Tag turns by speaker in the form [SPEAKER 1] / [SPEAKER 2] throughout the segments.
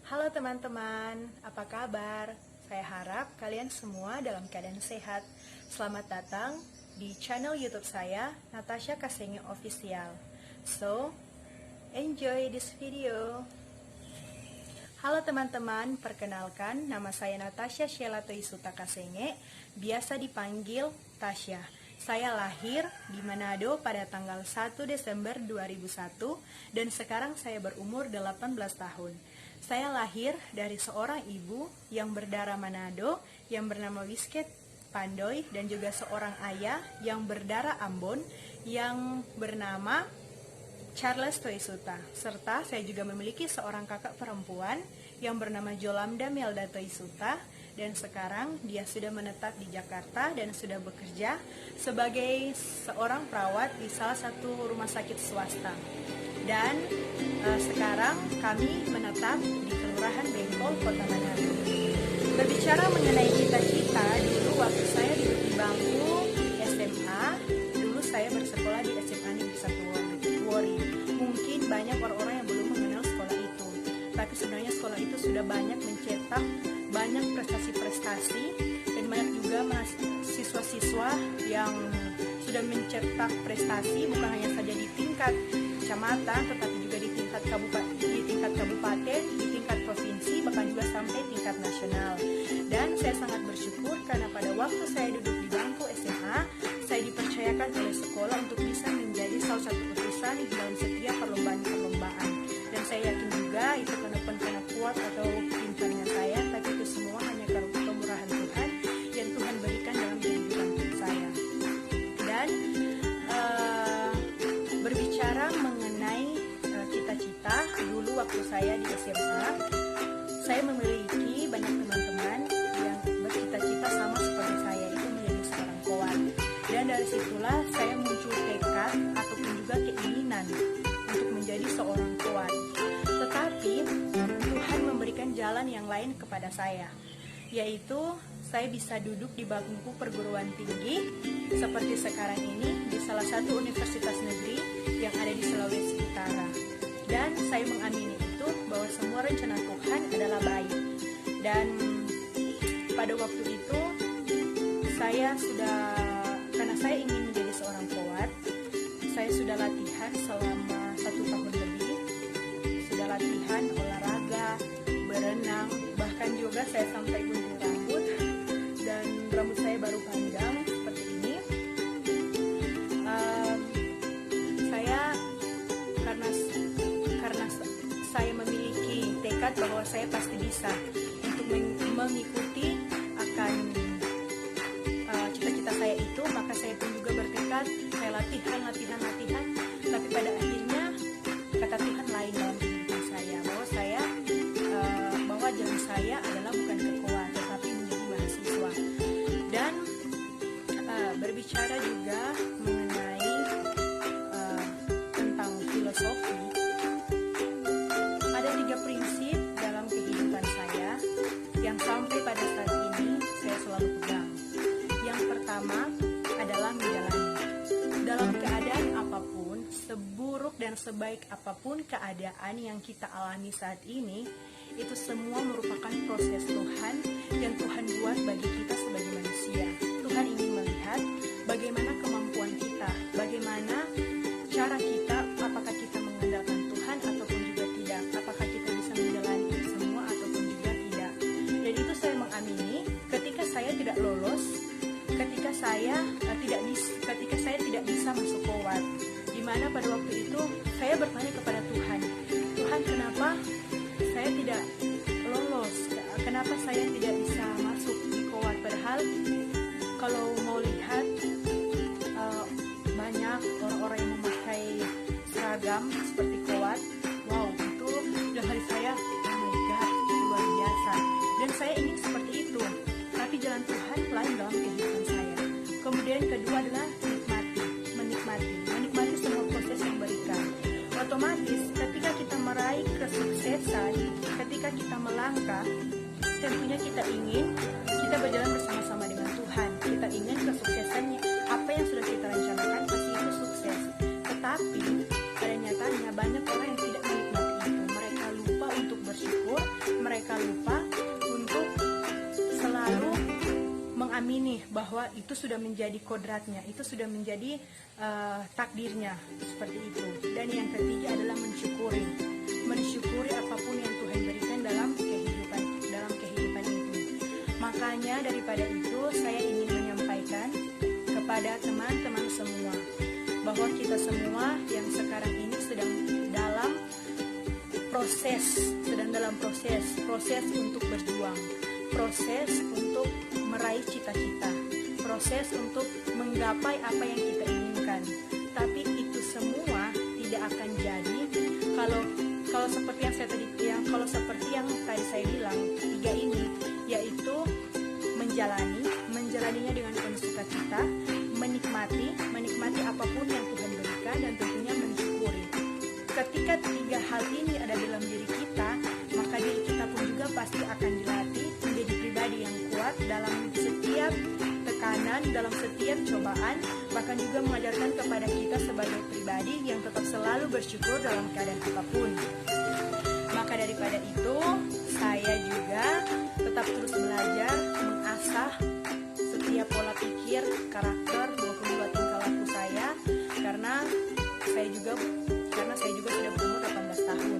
[SPEAKER 1] Halo teman-teman, apa kabar? Saya harap kalian semua dalam keadaan sehat. Selamat datang di channel YouTube saya, Natasha Kasenge Official. So, enjoy this video. Halo teman-teman, perkenalkan nama saya Natasha Sheila Toisuta Kasenge, biasa dipanggil Tasya. Saya lahir di Manado pada tanggal 1 Desember 2001 dan sekarang saya berumur 18 tahun. Saya lahir dari seorang ibu yang berdarah Manado yang bernama Wisket Pandoy dan juga seorang ayah yang berdarah Ambon yang bernama Charles Toisuta. Serta saya juga memiliki seorang kakak perempuan yang bernama Jolamda Melda Toisuta dan sekarang dia sudah menetap di Jakarta dan sudah bekerja sebagai seorang perawat di salah satu rumah sakit swasta. Dan sekarang kami menetap di Kelurahan Bengkol, Kota Manado. Berbicara mengenai cita-cita, dulu waktu saya duduk di bangku SMA, dulu saya bersekolah di SMA Negeri 1 Wori. Mungkin banyak orang-orang yang belum mengenal sekolah itu, tapi sebenarnya sekolah itu sudah banyak mencetak banyak prestasi-prestasi dan banyak juga siswa-siswa yang sudah mencetak prestasi bukan hanya saja di tingkat kecamatan, tetapi juga di tingkat kabupaten, di tingkat provinsi, bahkan juga sampai tingkat nasional. Dan saya sangat bersyukur karena pada waktu saya duduk di bangku SMA, saya dipercayakan oleh sekolah untuk bisa menjadi salah satu utusan dalam setiap perlombaan-perlombaan. Dan saya yakin juga itu bukan karena kuat atau pintarnya saya, tapi itu semua hanya karena kemurahan Tuhan yang Tuhan berikan dalam kehidupan saya. Dan berbicara mengenai cita-cita, dulu waktu saya di SMA, saya memiliki banyak teman-teman yang bercita-cita sama seperti saya, itu menjadi seorang kowan. Dan dari situlah saya muncul tekad ataupun juga keinginan untuk menjadi seorang kowan. Tetapi Tuhan memberikan jalan yang lain kepada saya, yaitu saya bisa duduk di bangku perguruan tinggi seperti sekarang ini di salah satu universitas negeri yang ada di Sulawesi Utara. Dan saya mengamini itu bahwa semua rencana Tuhan adalah baik. Dan pada waktu itu karena saya ingin menjadi seorang perawat, saya sudah latihan selama 1 tahun lebih. Sudah latihan olahraga, berenang, bahkan juga saya sampai gunting rambut. Dan rambut saya baru panjang seperti ini. Karena saya memiliki tekad bahwa saya pasti bisa untuk mengikuti akan cita-cita saya itu, maka saya pun juga bertekad. Saya latihan, tapi pada akhirnya kata Tuhan lain dalam kehidupan saya, bahwa jalan saya adalah bukan ke kowa, tetapi menjadi mahasiswa. Dan berbicara juga mengenai tentang filosofi, ada 3 prinsip dalam kehidupan saya yang sampai pada saat ini saya selalu pegang. Yang pertama adalah menjalani. Dalam keadaan apapun, seburuk dan sebaik apapun keadaan yang kita alami saat ini, itu semua merupakan proses Tuhan yang Tuhan buat bagi kita sebagai manusia. Tuhan ingin melihat bagaimana kemampuan kita, bagaimana cara kita, apakah kita mengandalkan Tuhan ataupun juga tidak, apakah kita bisa menjalani semua ataupun juga tidak. Dan itu saya mengamini ketika saya tidak lolos, ketika saya tidak bisa masuk kowat, di mana pada waktu itu saya bertanya kepada Tuhan, kenapa saya tidak lolos, kenapa saya tidak bisa masuk di kowat, padahal kalau mau lihat banyak orang-orang yang memakai seragam seperti kowat, wow, itu dalam hati saya, oh my god, luar biasa. Dan saya ingin seperti itu, tapi jalan Tuhan lain dalam kehidupan saya. Kemudian kedua adalah menikmati semua proses yang diberikan. Otomatis ketika kita meraih kesuksesan, ketika kita melangkah, tentunya kita ingin kita berjalan bersama-sama dengan Tuhan. Kita ingin kesuksesannya, apa yang sudah kita rencanakan pasti itu sukses. Tetapi pada nyatanya banyak orang yang tidak menikmati itu. Mereka lupa untuk bersyukur, itu sudah menjadi kodratnya, itu sudah menjadi takdirnya, seperti itu. Dan yang ketiga adalah mensyukuri apapun yang Tuhan berikan dalam kehidupan itu. Makanya daripada itu saya ingin menyampaikan kepada teman-teman semua bahwa kita semua yang sekarang ini sedang dalam proses untuk berjuang, proses untuk meraih cita-cita, proses untuk menggapai apa yang kita inginkan. Tapi itu semua tidak akan jadi kalau seperti yang tadi saya bilang, tiga ini, yaitu menjalaninya dengan penuh sukacita, menikmati apapun yang Tuhan berikan, dan tentunya mensyukuri. Ketika tiga hal ini ada dalam diri kita, maka diri kita pun juga pasti akan dilatih menjadi pribadi yang kuat dalam setiap tekanan, dalam setiap cobaan, bahkan juga mengajarkan kepada kita sebagai pribadi yang tetap selalu bersyukur dalam keadaan apapun. Maka daripada itu, saya juga tetap terus belajar, mengasah setiap pola pikir, karakter, maupun juga tingkah laku saya, karena saya juga sudah berumur 18 tahun.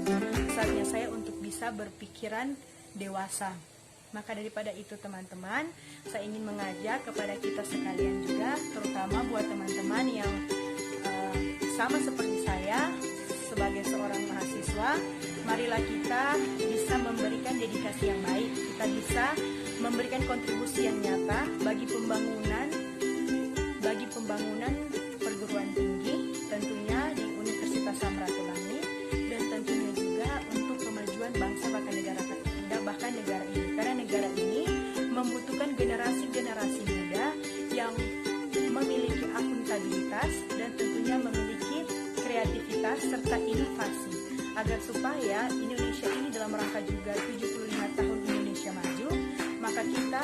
[SPEAKER 1] Saatnya saya untuk bisa berpikiran dewasa. Maka daripada itu teman-teman, saya ingin mengajak kepada kita sekalian juga, terutama buat teman-teman yang sama seperti saya sebagai seorang mahasiswa, marilah kita bisa memberikan dedikasi yang baik, kita bisa memberikan kontribusi yang nyata bagi pembangunan perguruan tinggi, tentunya di Universitas Samratulangi, dan tentunya juga untuk kemajuan bangsa bahkan negara ini. Karena negara ini membutuhkan generasi-generasi muda yang memiliki akuntabilitas dan tentunya memiliki kreativitas serta inovasi, agar supaya Indonesia ini dalam rangka juga 75 tahun Indonesia maju, maka kita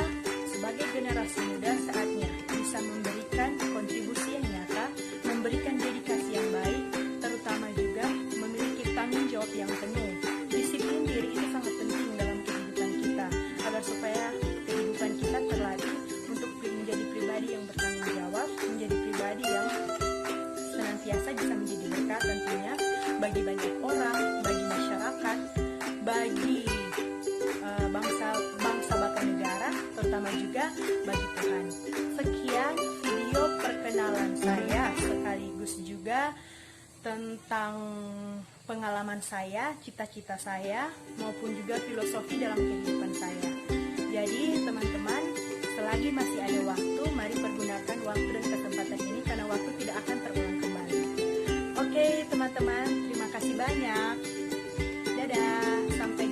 [SPEAKER 1] sebagai generasi muda saatnya bisa memberikan kontribusi yang nyata, memberikan dedikasi yang baik, terutama juga memiliki tanggung jawab yang penuh. Disiplin diri itu sangat penting dalam kehidupan kita, agar supaya kehidupan kita terlatih untuk menjadi pribadi yang bertanggung jawab, menjadi pribadi yang senantiasa bisa menjadi berkat tentunya bagi banyak orang, bagi masyarakat, bagi bangsa bahkan negara, terutama juga bagi Tuhan. Sekian video perkenalan saya, sekaligus juga tentang pengalaman saya, cita-cita saya, maupun juga filosofi dalam kehidupan saya. Jadi teman-teman, selagi masih ada waktu, mari pergunakan waktu dan kesempatan ini, karena waktu tidak akan terulang kembali. Oke teman-teman, terima kasih banyak. Dadah, sampai